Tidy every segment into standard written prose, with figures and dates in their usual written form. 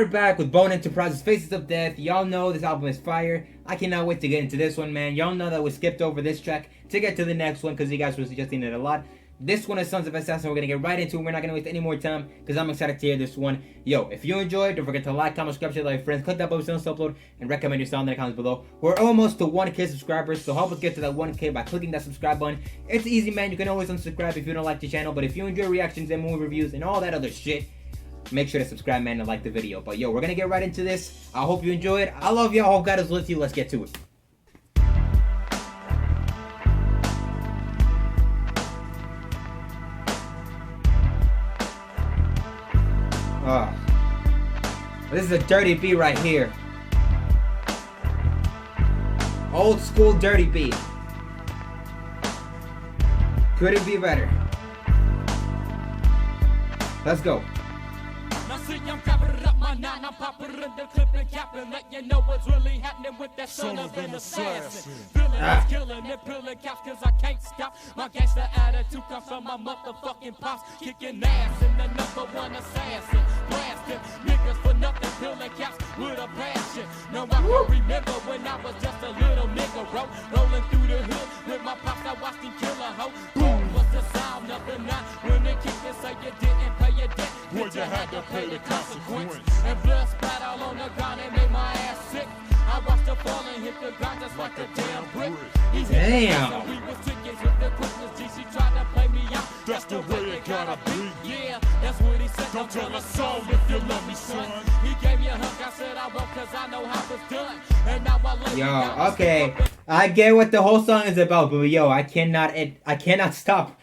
we're back with Bone Enterprises' Faces of Death. Y'all know this album is fire. I cannot wait to get into this one, man. Y'all know that we skipped over this track to get to the next one because you guys were suggesting it a lot. This one is Sons of Assassin. We're going to get right into it. We're not going to waste any more time because I'm excited to hear this one. Yo, if you enjoyed, don't forget to like, comment, subscribe, share with your friends. Click that button to upload and recommend your sound in the comments below. We're almost to 1K subscribers, so help us get to that 1K by clicking that subscribe button. It's easy, man. You can always unsubscribe if you don't like the channel, but if you enjoy reactions and movie reviews and all that other shit, make sure to subscribe, man, and like the video. But yo, we're going to get right into this. I hope you enjoy it. I love y'all. Hope God is with you. Let's get to it. Oh, this is a dirty beat right here. Old school dirty beat. Couldn't be better. Let's go. Now see, I'm covering up my nine, I'm popping in the clip and capping, let you know what's really happening with that son of an assassin. Feeling is killing and peeling caps cause I can't stop. My gangster attitude comes from my motherfucking pops, kicking ass and the #1 assassin. Blasting niggas for nothing, peeling caps with a passion. No, I can remember when I was just a little nigga, rolling through the hood with my pops, I watched him kill a hoe. Boom was the sound of the night when they kicked and say you didn't pay your debt. Well, you had to pay the consequence. And blood spat all on the ground and made my ass sick. I watched her fall and hit the ground just like a damn brick. Damn. We was tickets with the quickness. G, she tried to play me out. That's the way it gotta be. Yeah, that's what he said. Don't tell a soul if you love me, son. He gave me a hug. I said I won't cause I know how it's done. And now I lay Yo, okay. I get what the whole song is about, but yo, I cannot stop.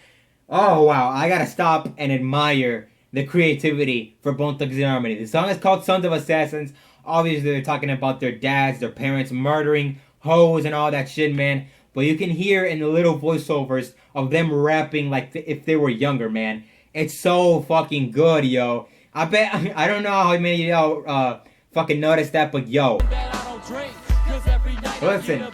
Oh wow, I gotta stop and admire the creativity for Bone Thugs-N-Harmony. The song is called Sons of Assassins. Obviously, they're talking about their dads, their parents murdering hoes and all that shit, man. But you can hear in the little voiceovers of them rapping like if they were younger, man. It's so fucking good, yo. I bet, I don't know how many of y'all fucking noticed that, but yo. Listen.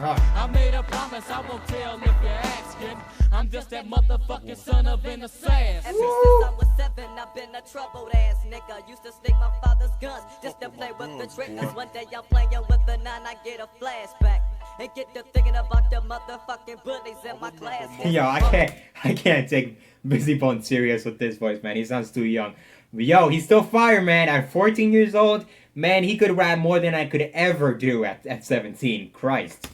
I made a promise I won't tell if you're asking. I'm just that motherfucking son of an assassin. Ever since I was 7, I've been a troubled ass nigga. Used to stick my father's guns just to play with the triggers. One day I'm playing with the 9, I get a flashback and get to thinking about the motherfucking bullies in my class. Yo, I can't take Busy Bone serious with this voice, man. He sounds too young. But yo, he's still fire, man. At 14 years old, man, he could rap more than I could ever do at 17. Christ.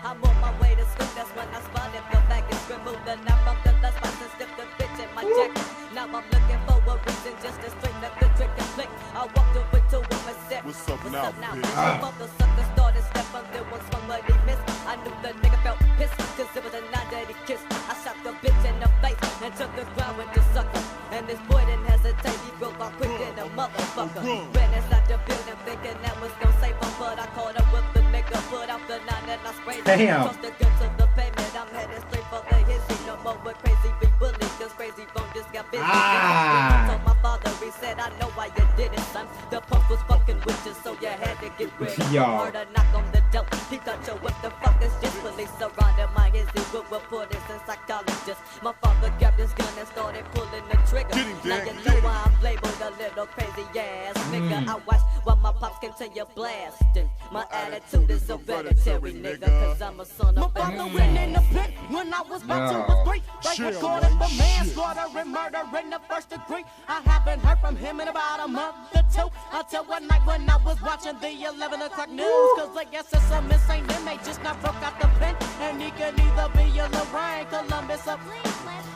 I'm on my way to school, that's when I spotted the bag and scribbled the knife from the left spot and slipped the bitch in my jacket. Now I'm looking for a reason just to straighten up the trick and flick. I walked up with 2 women said, what's up now, bitch? Both the suckers started stepping, there was one but he missed. I knew the nigga felt pissed, cause it was a 9 that he kissed. I shot the bitch in the face and took the ground with the sucker. And this boy didn't hesitate, he broke off quick than a motherfucker. Ran inside the building thinking that was gonna save him, but I caught up with the nigga, put out the 9 and I sprayed him. Damn. Tossed the gun to the pavement, I'm headed straight for the hissy. No more with crazy big bullies, cause crazy bone just got busy. I told my father, he said, I know why you did it, son. The punk was fucking with you, so you had to get rid of Yo. Heard a knock on the door, he thought, yo, what the fuck is this? Police surrounded my hissy with reporters and psychologists. My father grabbed his gun and started pulling the trigger. Now you know why I'm labeled a little crazy ass nigga. I watch while my pops continue blasting. My attitude is hereditary, nigga, cause I'm a son of a went in the pit when I was about 2 or 3. They recorded for manslaughter and murder in the 1st degree. I haven't heard from him in about a month or 2 until one night when I was watching the 11 o'clock news. Cause I guess it's a insane inmate just now broke out the pen. And he could either be a Lorraine, Columbus, or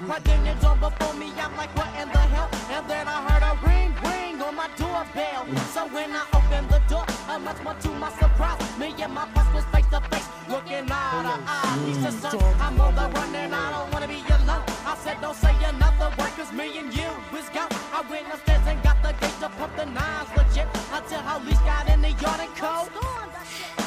Virginia John before me. I'm like, what in the hell? And then I heard a ring, ring on my doorbell. So when I opened the door, much more to my surprise, me and my boss was face to face, looking eye to eye. He said, son, I'm on the run and I don't wanna be alone. I said, don't say another word, cause me and you was gone. I went upstairs and got the gate to pump the 9s legit until Holly's got in the yard and cold.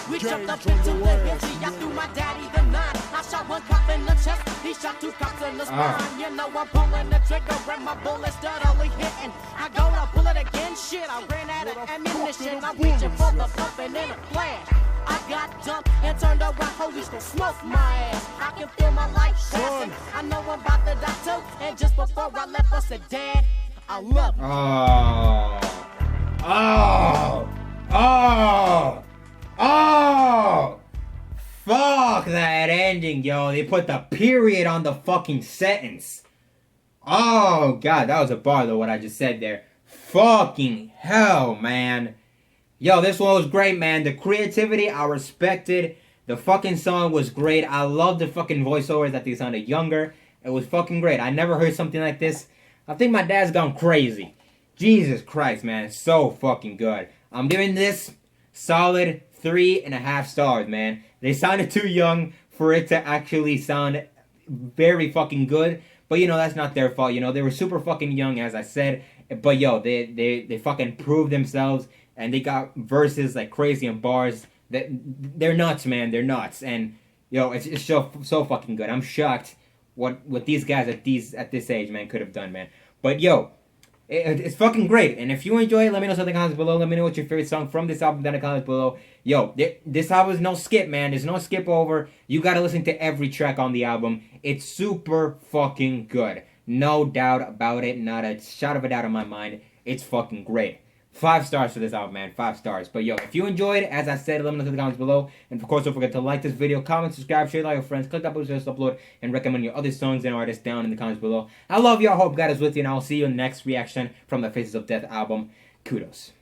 We jumped up into the hissy, I threw my daddy the 9. I shot one cop in the chest, he shot 2 cops shots in the spine. You know I'm pulling the trigger and my bullets steadily hitting. I go to pull it again, shit, I ran out of ammunition. I'm reaching for the pump and in a flash I got jumped and turned around, police gon' smoke my ass. I can feel my life passing. I know I'm about to die too. And just before I left, I said, Dad, I love you. Oh! Fuck that ending, yo. They put the period on the fucking sentence. Oh, God, that was a bar, though, what I just said there. Fucking hell, man. Yo, this one was great, man. The creativity, I respected. The fucking song was great. I love the fucking voiceovers that they sounded younger. It was fucking great. I never heard something like this. I think my dad's gone crazy. Jesus Christ, man. It's so fucking good. I'm giving this solid 3.5 stars, man. They sounded too young for it to actually sound very fucking good. But, you know, that's not their fault. You know, they were super fucking young, as I said. But, yo, they fucking proved themselves. And they got verses like crazy and bars. They're nuts, man. They're nuts. And, yo, it's so fucking good. I'm shocked what these guys at this age, man, could have done, man. But, yo, it's fucking great. And if you enjoy it, let me know something in the comments below. Let me know what's your favorite song from this album down in the comments below. Yo, this album is no skip, man. There's no skip over. You gotta listen to every track on the album. It's super fucking good. No doubt about it. Not a shot of a doubt in my mind. It's fucking great. 5 stars for this album, man. 5 stars. But, yo, if you enjoyed it, as I said, let me know in the comments below. And, of course, don't forget to like this video, comment, subscribe, share it with your friends, click that button to upload, and recommend your other songs and artists down in the comments below. I love y'all. Hope God is with you, and I'll see you in the next reaction from the Faces of Death album. Kudos.